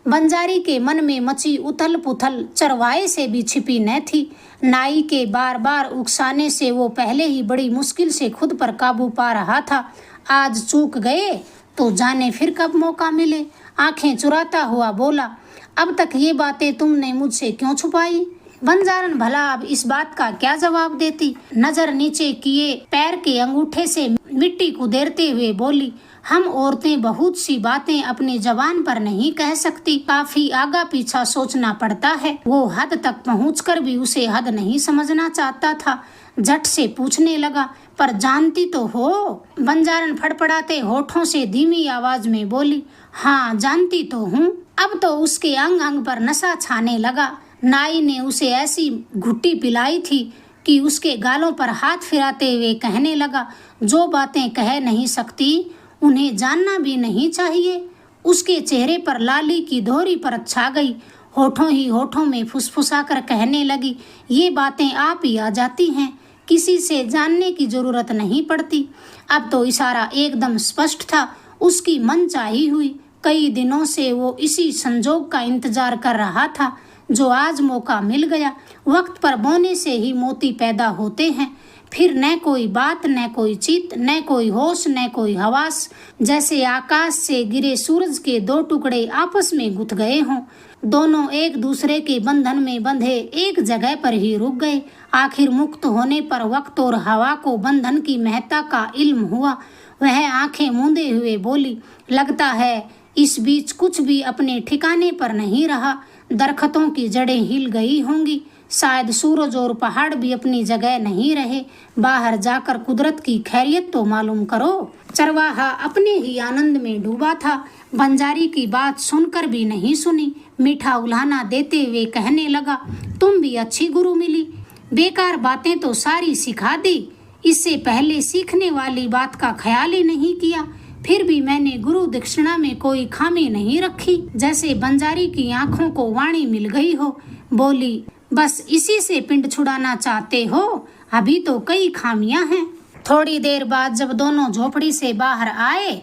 बंजारी के मन में मची उथल पुथल चरवाहे से भी छिपी न थी। नाई के बार बार उकसाने से वो पहले ही बड़ी मुश्किल से खुद पर काबू पा रहा था। आज चूक गए तो जाने फिर कब मौका मिले। आंखें चुराता हुआ बोला, अब तक ये बातें तुमने मुझसे क्यों छुपाई? बंजारन भला अब इस बात का क्या जवाब देती। नजर नीचे किए पैर के अंगूठे से मिट्टी कुदेरते हुए बोली, हम औरतें बहुत सी बातें अपनी जबान पर नहीं कह सकती। काफी आगा पीछा सोचना पड़ता है। वो हद तक पहुंचकर भी उसे हद नहीं समझना चाहता था। झट से पूछने लगा, पर जानती तो हो? बंजारन फड़फड़ाते होठों से धीमी आवाज में बोली, हाँ जानती तो हूँ। अब तो उसके अंग अंग पर नशा छाने लगा। नाई ने उसे ऐसी घुट्टी पिलाई थी कि उसके गालों पर हाथ फिराते हुए कहने लगा, जो बातें कह नहीं सकती उन्हें जानना भी नहीं चाहिए। उसके चेहरे पर लाली की दोहरी परत छा गई। होठों ही होठों में फुसफुसा कर कहने लगी, ये बातें आप ही आ जाती हैं, किसी से जानने की जरूरत नहीं पड़ती। अब तो इशारा एकदम स्पष्ट था। उसकी मनचाही हुई। कई दिनों से वो इसी संजोग का इंतजार कर रहा था, जो आज मौका मिल गया। वक्त पर बोने से ही मोती पैदा होते हैं। फिर न कोई बात, न कोई चित, न कोई होश, न कोई हवास। जैसे आकाश से गिरे सूरज के दो टुकड़े आपस में गुथ गए हों। दोनों एक दूसरे के बंधन में बंधे एक जगह पर ही रुक गए। आखिर मुक्त होने पर वक्त और हवा को बंधन की महत्ता का इल्म हुआ। वह आंखें मूंदे हुए बोली, लगता है इस बीच कुछ भी अपने ठिकाने पर नहीं रहा। दरख्तों की जड़ें हिल गई होंगी। शायद सूरज और पहाड़ भी अपनी जगह नहीं रहे। बाहर जाकर कुदरत की खैरियत तो मालूम करो। चरवाहा अपने ही आनंद में डूबा था। बंजारी की बात सुनकर भी नहीं सुनी। मीठा उल्हाना देते हुए कहने लगा, तुम भी अच्छी गुरु मिली। बेकार बातें तो सारी सिखा दी। इससे पहले सीखने वाली बात का ख्याल ही नहीं किया। फिर भी मैंने गुरु दक्षिणा में कोई खामी नहीं रखी। जैसे बंजारी की आंखों को वाणी मिल गई हो। बोली, बस इसी से पिंड छुड़ाना चाहते हो? अभी तो कई खामियां हैं। थोड़ी देर बाद जब दोनों झोपड़ी से बाहर आए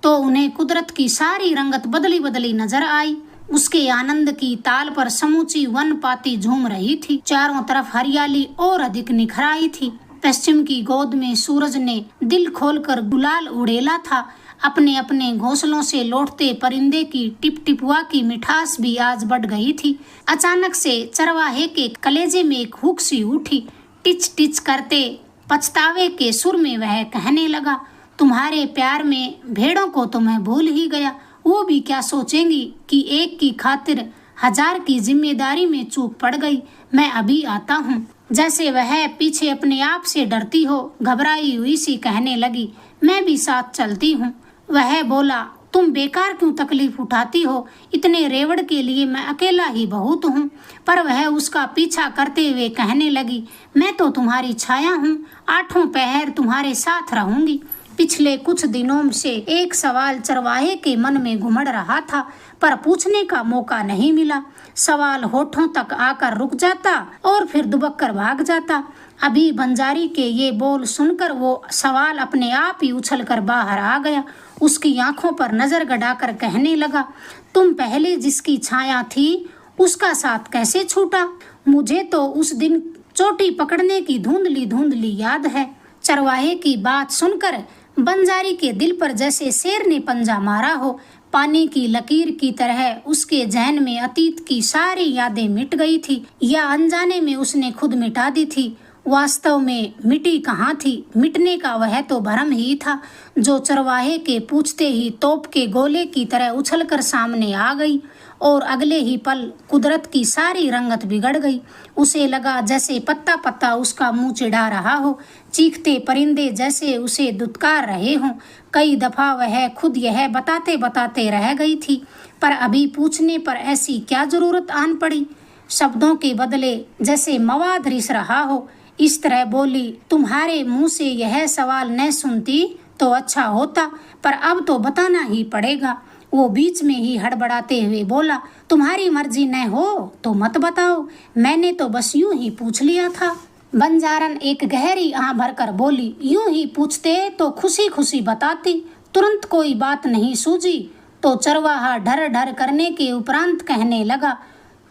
तो उन्हें कुदरत की सारी रंगत बदली बदली नजर आई। उसके आनंद की ताल पर समूची वन पाती झूम रही थी। चारों तरफ हरियाली और अधिक निखर आई थी। पश्चिम की गोद में सूरज ने दिल खोलकर गुलाल उड़ेला था। अपने अपने घोंसलों से लौटते परिंदे की टिप टिपुआ की मिठास भी आज बढ़ गई थी। अचानक से चरवाहे के कलेजे में एक हुक सी उठी। टिच टिच करते पछतावे के सुर में वह कहने लगा, तुम्हारे प्यार में भेड़ों को तो मैं भूल ही गया। वो भी क्या सोचेंगी कि एक की खातिर हजार की जिम्मेदारी में चूक पड़ गई, मैं अभी आता हूँ। जैसे वह पीछे अपने आप से डरती हो, घबराई हुई सी कहने लगी, मैं भी साथ चलती हूँ। वह बोला, तुम बेकार क्यों तकलीफ उठाती हो, इतने रेवड़ के लिए मैं अकेला ही बहुत हूँ। पर वह उसका पीछा करते हुए कहने लगी, मैं तो तुम्हारी छाया हूँ, आठों पहर तुम्हारे साथ रहूंगी। पिछले कुछ दिनों से एक सवाल चरवाहे के मन में घुमड़ रहा था, पर पूछने का मौका नहीं मिला। सवाल होठों तक आकर रुक जाता और फिर दुबक कर भाग जाता। अभी बंजारी के ये बोल सुनकर वो सवाल अपने आप ही उछलकर बाहर आ गया। उसकी आंखों पर नजर गड़ाकर कहने लगा, तुम पहले जिसकी छाया थी उसका साथ कैसे छूटा? मुझे तो उस दिन चोटी पकड़ने की धुंधली धुंधली याद है। चरवाहे की बात सुनकर बंजारी के दिल पर जैसे शेर ने पंजा मारा हो। पानी की लकीर की तरह उसके जहन में अतीत की सारी यादें मिट गई थी, या अनजाने में उसने खुद मिटा दी थी। वास्तव में मिटी कहाँ थी, मिटने का वह तो भ्रम ही था, जो चरवाहे के पूछते ही तोप के गोले की तरह उछलकर सामने आ गई। और अगले ही पल कुदरत की सारी रंगत बिगड़ गई। उसे लगा जैसे पत्ता पत्ता उसका मुंह चिढ़ा रहा हो, चीखते परिंदे जैसे उसे दुत्कार रहे हों। कई दफा वह खुद यह बताते बताते रह गई थी, पर अभी पूछने पर ऐसी क्या जरूरत आन पड़ी। शब्दों के बदले जैसे मवाद रिस रहा हो, इस तरह बोली, तुम्हारे मुंह से यह सवाल न सुनती तो अच्छा होता, पर अब तो बताना ही पड़ेगा। वो बीच में ही हड़बड़ाते हुए बोला, तुम्हारी मर्जी न हो तो मत बताओ, मैंने तो बस यूं ही पूछ लिया था। बंजारन एक गहरी आह भरकर बोली, यूं ही पूछते तो खुशी खुशी बताती, तुरंत कोई बात नहीं सूझी तो चरवाहा ढर ढर करने के उपरांत कहने लगा,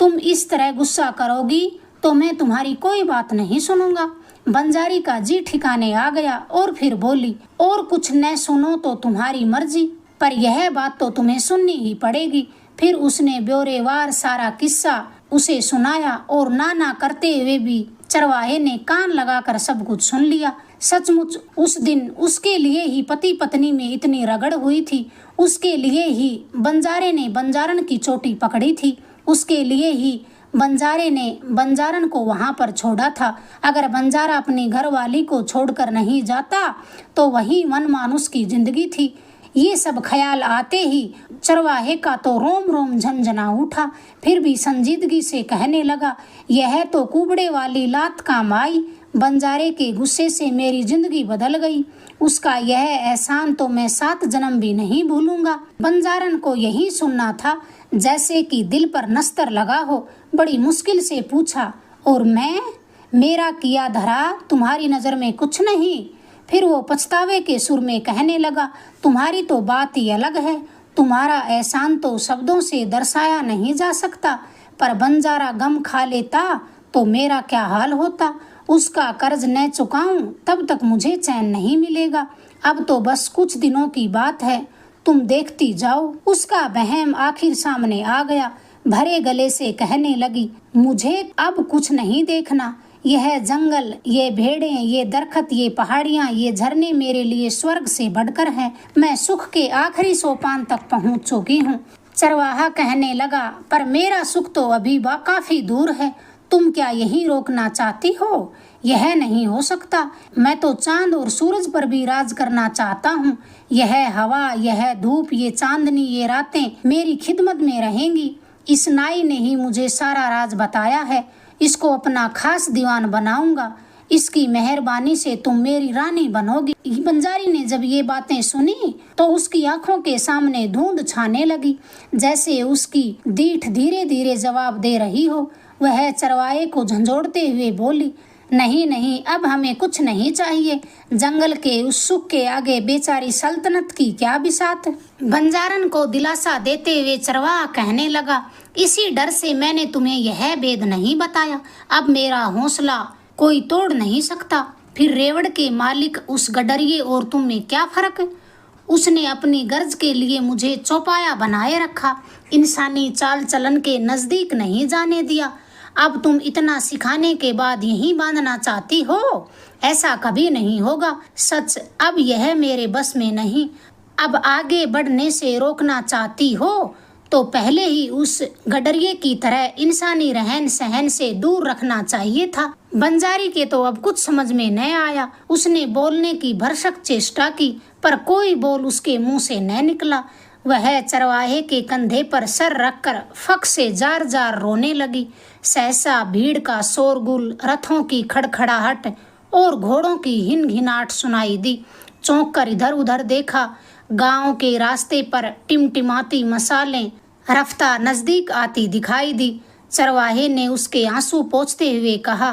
तुम इस तरह गुस्सा करोगी तो मैं तुम्हारी कोई बात नहीं सुनूंगा। बंजारी का जी ठिकाने आ गया और फिर बोली, और कुछ न सुनो तो तुम्हारी मर्जी, पर यह बात तो तुम्हें सुननी ही पड़ेगी। फिर उसने ब्यौरेवार सारा किस्सा उसे सुनाया और ना करते हुए भी चरवाहे ने कान लगाकर सब कुछ सुन लिया। सचमुच उस दिन उसके लिए ही पति पत्नी में इतनी रगड़ हुई थी, उसके लिए ही बंजारे ने बंजारन की चोटी पकड़ी थी, उसके लिए ही बंजारे ने बंजारन को वहां पर छोड़ा था। अगर बंजारा अपनी घरवाली को छोड़कर नहीं जाता तो वही मनमानुस की जिंदगी थी। ये सब ख्याल आते ही चरवाहे का तो रोम रोम झंझना उठा। फिर भी संजीदगी से कहने लगा, यह तो कुबड़े वाली लात काम आई। बंजारे के गुस्से से मेरी जिंदगी बदल गई, उसका यह एहसान तो मैं 7 जन्म भी नहीं भूलूंगा। बंजारन को यही सुनना था, जैसे कि दिल पर नस्तर लगा हो। बड़ी मुश्किल से पूछा, और मैं, मेरा किया धरा तुम्हारी नजर में कुछ नहीं? फिर वो पछतावे के सुर में कहने लगा, तुम्हारी तो बात ही अलग है, तुम्हारा एहसान तो शब्दों से दर्शाया नहीं जा सकता, पर बंजारा गम खा लेता तो मेरा क्या हाल होता। उसका कर्ज न चुकाऊं तब तक मुझे चैन नहीं मिलेगा। अब तो बस कुछ दिनों की बात है, तुम देखती जाओ। उसका बहम आखिर सामने आ गया। भरे गले से कहने लगी, मुझे अब कुछ नहीं देखना। यह जंगल, ये भेड़ें, ये दरख्त, ये पहाड़ियाँ, ये झरने मेरे लिए स्वर्ग से बढ़कर हैं। मैं सुख के आखिरी सोपान तक पहुँच चुकी हूँ। चरवाहा कहने लगा, पर मेरा सुख तो अभी काफी दूर है। तुम क्या यही रोकना चाहती हो? यह नहीं हो सकता। मैं तो चांद और सूरज पर भी राज करना चाहता हूँ। यह हवा, यह धूप, ये चांदनी, ये रातें मेरी खिदमत में रहेंगी। इस नाई ने ही मुझे सारा राज बताया है। इसको अपना खास दीवान बनाऊंगा। इसकी मेहरबानी से तुम मेरी रानी बनोगी। बंजारी ने जब ये बातें सुनी तो उसकी आंखों के सामने धुंध छाने लगी, जैसे उसकी दीठ धीरे धीरे जवाब दे रही हो। वह चरवाहे को झंझोड़ते हुए बोली, नहीं नहीं, अब हमें कुछ नहीं चाहिए। जंगल के उस सुख के आगे बेचारी सल्तनत की क्या बिसात। बंजारन को दिलासा देते हुए चरवाहा कहने लगा, इसी डर से मैंने तुम्हें यह भेद नहीं बताया। अब मेरा हौसला कोई तोड़ नहीं सकता। फिर रेवड़ के मालिक उस गडरिये और तुम में क्या फर्क? उसने अपनी गर्ज के लिए मुझे चौपाया बनाए रखा, इंसानी चाल चलन के नजदीक नहीं जाने दिया। अब तुम इतना सिखाने के बाद यहीं बांधना चाहती हो? ऐसा कभी नहीं होगा। सच, अब यह मेरे बस में नहीं। अब आगे बढ़ने से रोकना चाहती हो तो पहले ही उस गडरिये की तरह इंसानी रहन सहन से दूर रखना चाहिए था। बंजारी के तो अब कुछ समझ में न आया। उसने बोलने की भरसक चेष्टा की, पर कोई बोल उसके मुंह से न निकला। वह चरवाहे के कंधे पर सर रखकर फक से जार जार रोने लगी। सहसा भीड़ का शोरगुल, रथों की खड़खड़ाहट और घोड़ों की हिनहिनाहट सुनाई दी। चौंक कर इधर उधर देखा। गांव के रास्ते पर टिमटिमाती मसालें रफ्तार नजदीक आती दिखाई दी। चरवाहे ने उसके आंसू पोंछते हुए कहा,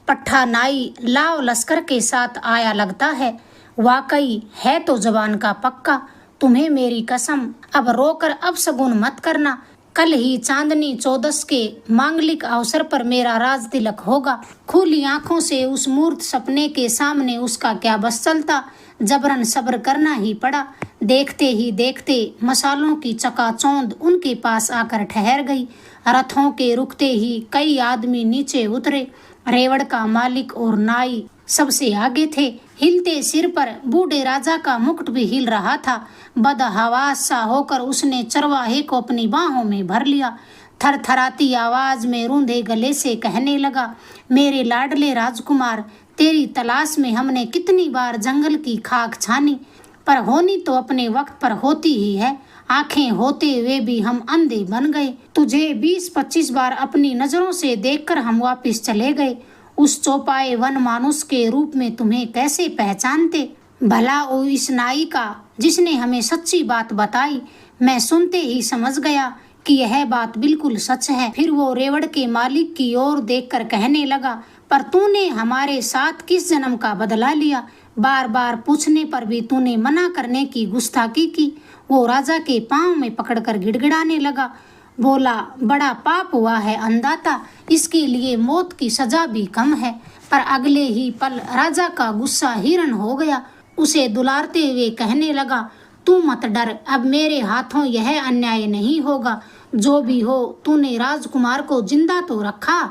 पट्ठा नाई लाव लश्कर के साथ आया लगता है। वाकई है तो जवान का पक्का। तुम्हें मेरी कसम, अब रोकर अपशगुन मत करना। कल ही चांदनी चौदस के मांगलिक अवसर पर मेरा राज तिलक होगा। खुली आंखों से उस मूर्त सपने के सामने उसका क्या बस चलता। जबरन सब्र करना ही पड़ा। देखते ही देखते मसालों की चकाचौंध उनके पास आकर ठहर गई। रथों के रुकते ही कई आदमी नीचे उतरे। रेवड़ का मालिक और नाई सबसे आगे थे। हिलते सिर पर बूढ़े राजा का मुकुट भी हिल रहा था। बदहवास सा होकर उसने चरवाहे को अपनी बाहों में भर लिया। थरथराती आवाज में रूंधे गले से कहने लगा, मेरे लाडले राजकुमार, तेरी तलाश में हमने कितनी बार जंगल की खाक छानी, पर होनी तो अपने वक्त पर होती ही है। आंखें होते हुए भी हम अंधे बन गए। तुझे 20-25 बार अपनी नजरों से देखकर हम वापस चले गए। उस चौपाए वन मानुष के रूप में तुम्हें कैसे पहचानते। भला ओ इस नाई का जिसने हमें सच्ची बात बताई। मैं सुनते ही समझ गया कि यह बात बिल्कुल सच है। फिर वो रेवड़ के मालिक की ओर देखकर कहने लगा, पर तूने हमारे साथ किस जन्म का बदला लिया। बार बार पूछने पर भी तूने मना करने की गुस्ताखी की। वो राजा के पांव में पकड़कर गिड़गिड़ाने लगा। बोला, बड़ा पाप हुआ है अंधाता, इसके लिए मौत की सजा भी कम है। पर अगले ही पल राजा का गुस्सा हिरण हो गया। उसे दुलारते हुए कहने लगा, तू मत डर, अब मेरे हाथों यह अन्याय नहीं होगा। जो भी हो, तूने राजकुमार को जिंदा तो रखा,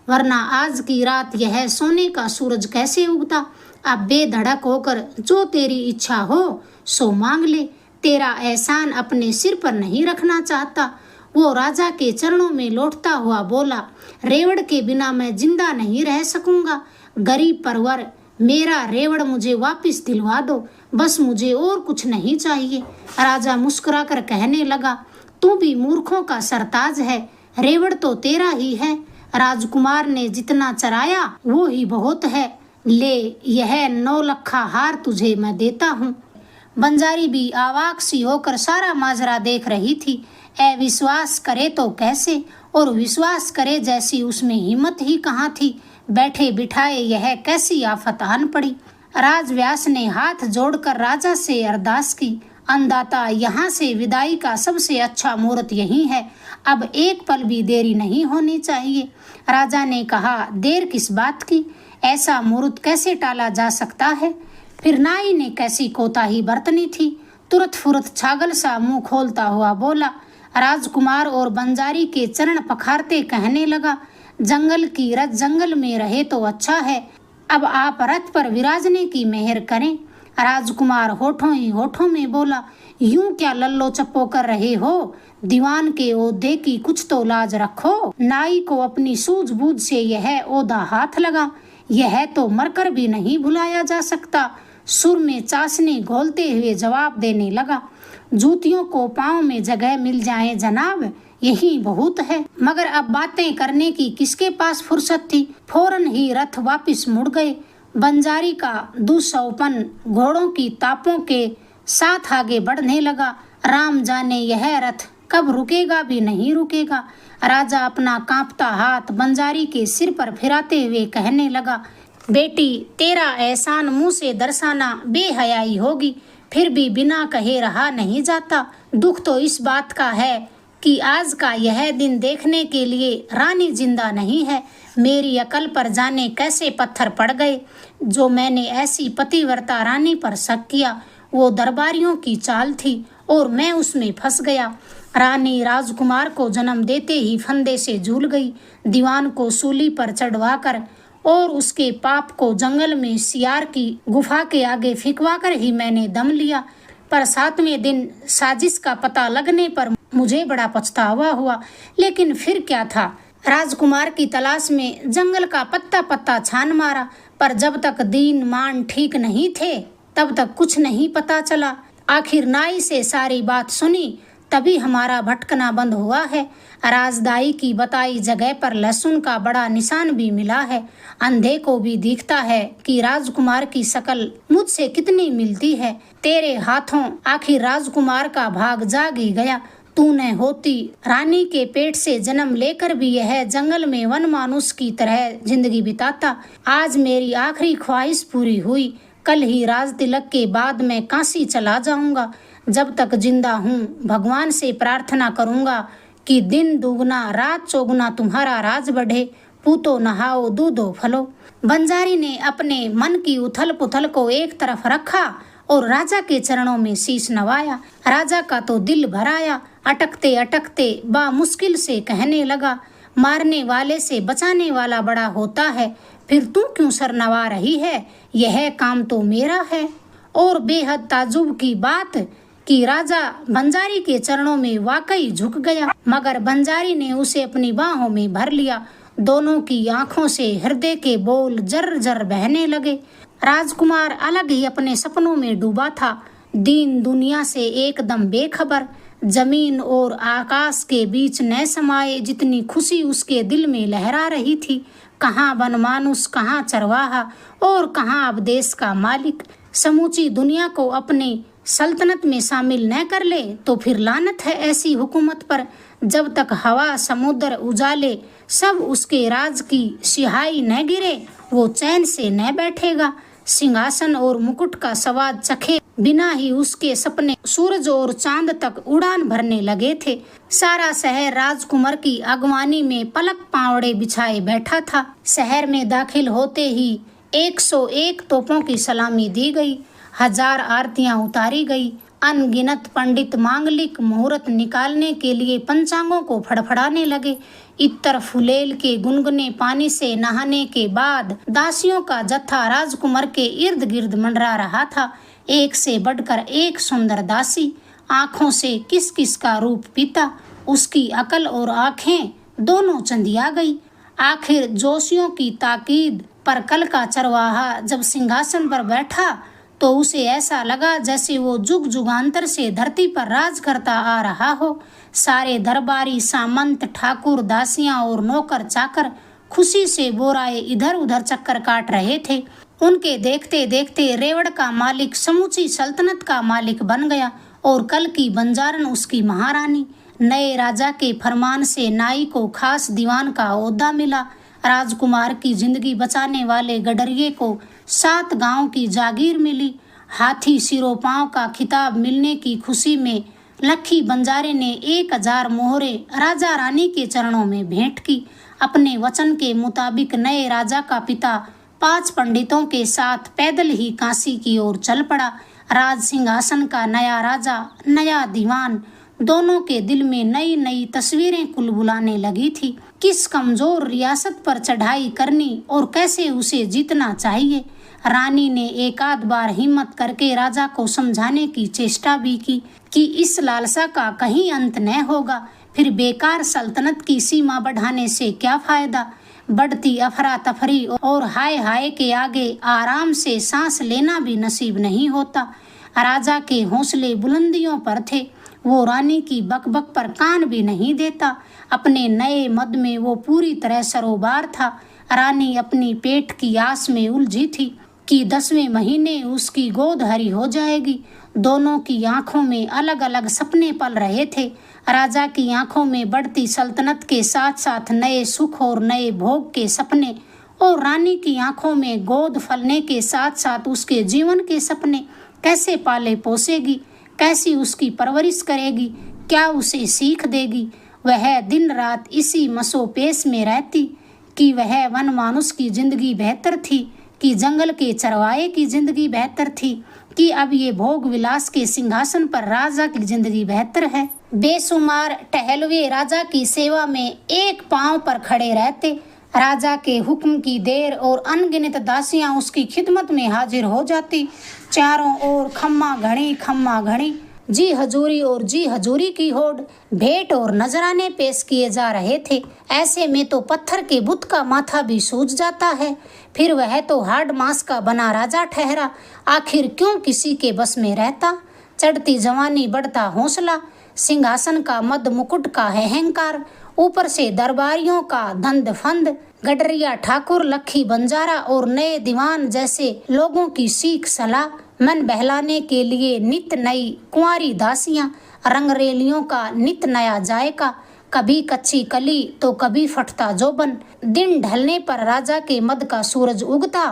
वरना आज की रात यह सोने का सूरज कैसे उगता। अब बेधड़क होकर जो तेरी इच्छा हो सो मांग ले। तेरा एहसान अपने सिर पर नहीं रखना चाहता। वो राजा के चरणों में लौटता हुआ बोला, रेवड़ के बिना मैं जिंदा नहीं रह सकूंगा। गरीब परवर, मेरा रेवड़ मुझे वापस दिलवा दो, बस मुझे और कुछ नहीं चाहिए। राजा मुस्कुराकर कहने लगा, तू भी मूर्खों का सरताज है, रेवड़ तो तेरा ही है। राजकुमार ने जितना चराया वो ही बहुत है। ले, यह 9 लखा हार तुझे मैं देता हूँ। बंजारी भी आवाक सी होकर सारा माजरा देख रही थी। अविश्वास करे तो कैसे, और विश्वास करे जैसी उसमें हिम्मत ही कहाँ थी। बैठे बिठाए यह कैसी आफत आन पड़ी। राजव्यास ने हाथ जोड़कर राजा से अरदास की, अन्नदाता, यहाँ से विदाई का सबसे अच्छा मुहूर्त यही है। अब एक पल भी देरी नहीं होनी चाहिए। राजा ने कहा, देर किस बात की, ऐसा मुहूर्त कैसे टाला जा सकता है। फिर नाई ने कैसी कोताही बरतनी थी। तुरत फुरत छागल सा मुंह खोलता हुआ बोला। राजकुमार और बंजारी के चरण पखारते कहने लगा, जंगल की रथ जंगल में रहे तो अच्छा है, अब आप रथ पर विराजने की मेहर करें। राजकुमार होठों ही होठों में बोला, यूं क्या लल्लो चप्पो कर रहे हो, दीवान के ओहदे की कुछ तो लाज रखो। नाई को अपनी सूझबूझ से यह ओहदा हाथ लगा। यह तो मरकर भी नहीं भुलाया जा सकता। सुर में चाशनी घोलते हुए जवाब देने लगा, जूतियों को पांव में जगह मिल जाए जनाब, यही बहुत है। मगर अब बातें करने की किसके पास फुर्सत थी। फौरन ही रथ वापस मुड़ गए। बंजारी का दुस्सौपन घोड़ों की तापों के साथ आगे बढ़ने लगा। राम जाने यह रथ कब रुकेगा भी नहीं रुकेगा। राजा अपना कांपता हाथ बंजारी के सिर पर फिराते हुए कहने लगा, बेटी, तेरा एहसान मुंह से दर्शाना बेहयाई होगी, फिर भी बिना कहे रहा नहीं जाता। दुख तो इस बात का है कि आज का यह दिन देखने के लिए रानी जिंदा नहीं है। मेरी अकल पर जाने कैसे पत्थर पड़ गए। जो मैंने ऐसी पतिव्रता रानी पर शक किया, वो दरबारियों की चाल थी और मैं उसमें फंस गया। रानी राजकुमार को जन्म देते ही फंदे से झूल गई। दीवान को सूली पर चढ़वाकर और उसके पाप को जंगल में सियार की गुफा के आगे फिकवा कर ही मैंने दम लिया। पर 7वें दिन साजिश का पता लगने पर मुझे बड़ा पछतावा हुआ, लेकिन फिर क्या था। राजकुमार की तलाश में जंगल का पत्ता पत्ता छान मारा, पर जब तक दीन मान ठीक नहीं थे तब तक कुछ नहीं पता चला। आखिर नाई से सारी बात सुनी, तभी हमारा भटकना बंद हुआ है। राजदाई की बताई जगह पर लहसुन का बड़ा निशान भी मिला है। अंधे को भी दिखता है कि राजकुमार की शक्ल मुझसे कितनी मिलती है। तेरे हाथों आखिर राजकुमार का भाग जाग ही गया। तूने होती रानी के पेट से जन्म लेकर भी यह जंगल में वन मानुष की तरह जिंदगी बिताता। आज मेरी आखिरी ख्वाहिश पूरी हुई। कल ही राज तिलक के बाद मैं काशी चला जाऊंगा। जब तक जिंदा हूँ भगवान से प्रार्थना करूंगा कि दिन दुगना रात चौगुना तुम्हारा राज बढ़े। पूतो नहाओ दूधो फलो। बंजारी ने अपने मन की उथल पुथल को एक तरफ रखा और राजा के चरणों में शीश नवाया। राजा का तो दिल भराया। अटकते अटकते बा मुश्किल से कहने लगा, मारने वाले से बचाने वाला बड़ा होता है, फिर तू क्यों सर नवा रही है? यह काम तो मेरा है। और बेहद ताजुब की बात कि राजा बंजारी के चरणों में वाकई झुक गया, मगर बंजारी ने उसे अपनी बाहों में भर लिया। दोनों की आंखों से हृदय के बोल जर जर बहने लगे। राजकुमार अलग ही अपने सपनों में डूबा था, दीन दुनिया से एकदम बेखबर। जमीन और आकाश के बीच न समाये जितनी खुशी उसके दिल में लहरा रही थी। कहाँ वनमानुष, कहाँ चरवाहा और कहाँ अब देश का मालिक। समूची दुनिया को अपनी सल्तनत में शामिल न कर ले तो फिर लानत है ऐसी हुकूमत पर। जब तक हवा समुद्र उजाले सब उसके राज की सिहाई न गिरे वो चैन से न बैठेगा। सिंहासन और मुकुट का स्वाद चखे बिना ही उसके सपने सूरज और चांद तक उड़ान भरने लगे थे। सारा शहर राजकुमार की अगवानी में पलक पावड़े बिछाए बैठा था। शहर में दाखिल होते ही 101 तोपों की सलामी दी गई, 1000 आरतियां उतारी गई। अनगिनत पंडित मांगलिक मुहूर्त निकालने के लिए पंचांगों को फड़फड़ाने लगे। इत्तर फुलेल के गुनगुने पानी से नहाने के बाद दासियों का जत्था राजकुमार के इर्द गिर्द मंडरा रहा था। एक से बढ़कर एक सुंदर दासी, आंखों से किस किस का रूप पीता। उसकी अकल और आंखें दोनों चंदिया गई। आखिर जोशियों की ताकीद पर कल का चरवाहा जब सिंहासन पर बैठा तो उसे ऐसा लगा जैसे वो जुग जुगांतर से धरती पर राज करता आ रहा हो। सारे दरबारी, सामंत, ठाकुर, दासियां और नौकर चाकर खुशी से बोराए इधर उधर चक्कर काट रहे थे। उनके देखते देखते रेवड़ का मालिक समूची सल्तनत का मालिक बन गया और कल की बंजारन उसकी महारानी। नए राजा के फरमान से नाई को खास दीवान का ओहदा मिला। राजकुमार की जिंदगी बचाने वाले गडरिये को 7 गांव की जागीर मिली। हाथी सिरों पांव का खिताब मिलने की खुशी में लखी बंजारे ने 1000 मोहरे राजा रानी के चरणों में भेंट की। अपने वचन के मुताबिक नए राजा का पिता 5 पंडितों के साथ पैदल ही काशी की ओर चल पड़ा। राज सिंहासन का नया राजा, नया दीवान, दोनों के दिल में नई नई तस्वीरें कुलबुलाने लगी थी। किस कमजोर रियासत पर चढ़ाई करनी और कैसे उसे जीतना चाहिए। रानी ने एक आध बार हिम्मत करके राजा को समझाने की चेष्टा भी की कि इस लालसा का कहीं अंत न होगा, फिर बेकार सल्तनत की सीमा बढ़ाने से क्या फायदा। बढ़ती अफरा तफरी और हाय हाय के आगे आराम से सांस लेना भी नसीब नहीं होता। राजा के हौसले बुलंदियों पर थे, वो रानी की बकबक पर कान भी नहीं देता। अपने नए मद में वो पूरी तरह सरोबार था। रानी अपनी पेट की आस में उलझी थी कि 10वें महीने उसकी गोद हरी हो जाएगी। दोनों की आंखों में अलग अलग सपने पल रहे थे। राजा की आंखों में बढ़ती सल्तनत के साथ साथ नए सुख और नए भोग के सपने, और रानी की आंखों में गोद फलने के साथ साथ उसके जीवन के सपने। कैसे पाले पोसेगी, कैसी उसकी परवरिश करेगी, क्या उसे सीख देगी। वह दिन रात इसी मसोपेश में रहती कि वह वन मानुष की जिंदगी बेहतर थी, कि जंगल के चरवाहे की जिंदगी बेहतर थी, कि अब ये भोग विलास के सिंहासन पर राजा की जिंदगी बेहतर है। बेशुमार टहलुए राजा की सेवा में एक पांव पर खड़े रहते। राजा के हुक्म की देर और अनगिनत दासियां उसकी खिदमत में हाजिर हो जाती। चारों ओर खम्मा घड़ी जी हजूरी और जी हजूरी की होड़, भेंट और नजराने पेश किए जा रहे थे। ऐसे में तो पत्थर के बुत का माथा भी सूज जाता है। फिर वह तो हार्ड मांस का बना राजा ठहरा, आखिर क्यों किसी के बस में रहता। चढ़ती जवानी बढ़ता हौसला, सिंहासन का मद मुकुट का है अहंकार, ऊपर से दरबारियों का धंध फंद, गडरिया ठाकुर लखी बंजारा और नए दीवान जैसे लोगों की सीख सलाह, मन बहलाने के लिए नित नई कुंवारी दासियां, रंगरेलियों का नित नया जायका, कभी कच्ची कली तो कभी फटता जोबन। दिन ढलने पर राजा के मद का सूरज उगता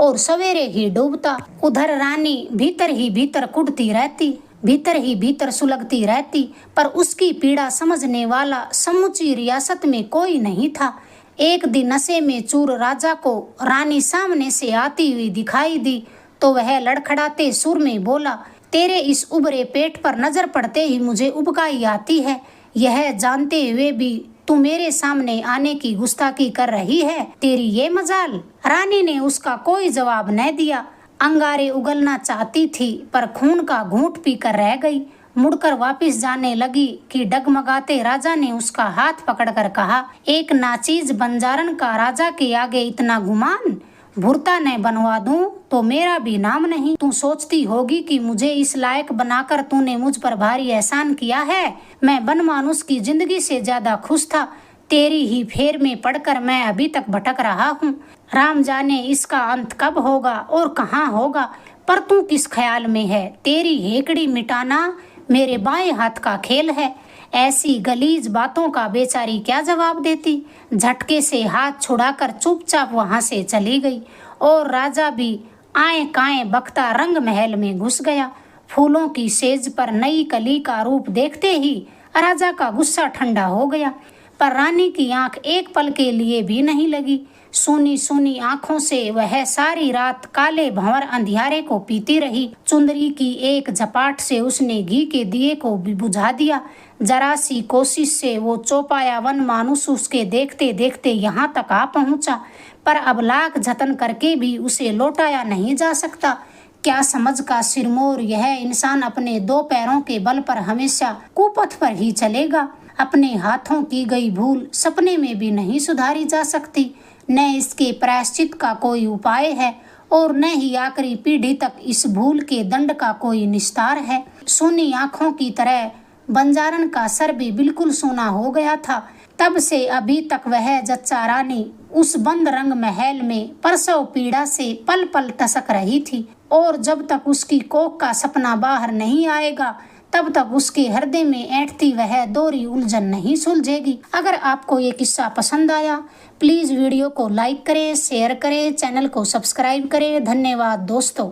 और सवेरे ही डूबता। उधर रानी भीतर ही भीतर कुढ़ती रहती, भीतर ही भीतर सुलगती रहती, पर उसकी पीड़ा समझने वाला समूची रियासत में कोई नहीं था। एक दिन नशे में चूर राजा को रानी सामने से आती हुई दिखाई दी तो वह लड़खड़ाते सुर में बोला, तेरे इस उबरे पेट पर नजर पड़ते ही मुझे उबकाई आती है। यह जानते हुए भी तू मेरे सामने आने की गुस्ताखी कर रही है, तेरी ये मजाल। रानी ने उसका कोई जवाब न दिया। अंगारे उगलना चाहती थी पर खून का घूंट पीकर रह गई। मुड़कर वापस जाने लगी कि डगमगाते राजा ने उसका हाथ पकड़कर कहा, एक नाचीज बंजारन का राजा के आगे इतना गुमान, भुरता न बनवा दूं तो मेरा भी नाम नहीं। तू सोचती होगी कि मुझे इस लायक बनाकर तूने मुझ पर भारी एहसान किया है। मैं बनमानुस की जिंदगी से ज्यादा खुश था। तेरी ही फेर में पड़कर मैं अभी तक भटक रहा हूँ। राम जाने इसका अंत कब होगा और कहाँ होगा, पर तू किस ख्याल में है। तेरी हेकड़ी मिटाना मेरे बाएं हाथ का खेल है। ऐसी गलीज बातों का बेचारी क्या जवाब देती। झटके से हाथ छुड़ाकर चुपचाप वहां से चली गई और राजा भी आए काए बकता रंग महल में घुस गया। फूलों की सेज पर नई कली का रूप देखते ही राजा का गुस्सा ठंडा हो गया, पर रानी की आंख एक पल के लिए भी नहीं लगी। सूनी सूनी आंखों से वह सारी रात काले भंवर अंधियारे को पीती रही। चुंदरी की एक झपाट से उसने घी के दिए को भी बुझा दिया। जरा सी कोशिश से वो चौपाया वन मानुस उसके देखते देखते यहाँ तक आ पहुँचा, पर अब लाख जतन करके भी उसे लौटाया नहीं जा सकता। क्या समझ का सिरमौर यह इंसान अपने दो पैरों के बल पर हमेशा कुपथ पर ही चलेगा। अपने हाथों की गई भूल सपने में भी नहीं सुधारी जा सकती। न इसके प्रायश्चित का कोई उपाय है और न ही आखिरी पीढ़ी तक इस भूल के दंड का कोई निस्तार है। सूनी आंखों की तरह बंजारन का सर भी बिल्कुल सूना हो गया था। तब से अभी तक वह जच्चा रानी उस बंद रंग महल में प्रसव पीड़ा से पल पल टसक रही थी, और जब तक उसकी कोख का सपना बाहर नहीं आएगा तब तक उसके हृदय में ऐंठती वह दोहरी उलझन नहीं सुलझेगी। अगर आपको ये किस्सा पसंद आया प्लीज़ वीडियो को लाइक करें, शेयर करें, चैनल को सब्सक्राइब करें। धन्यवाद दोस्तों।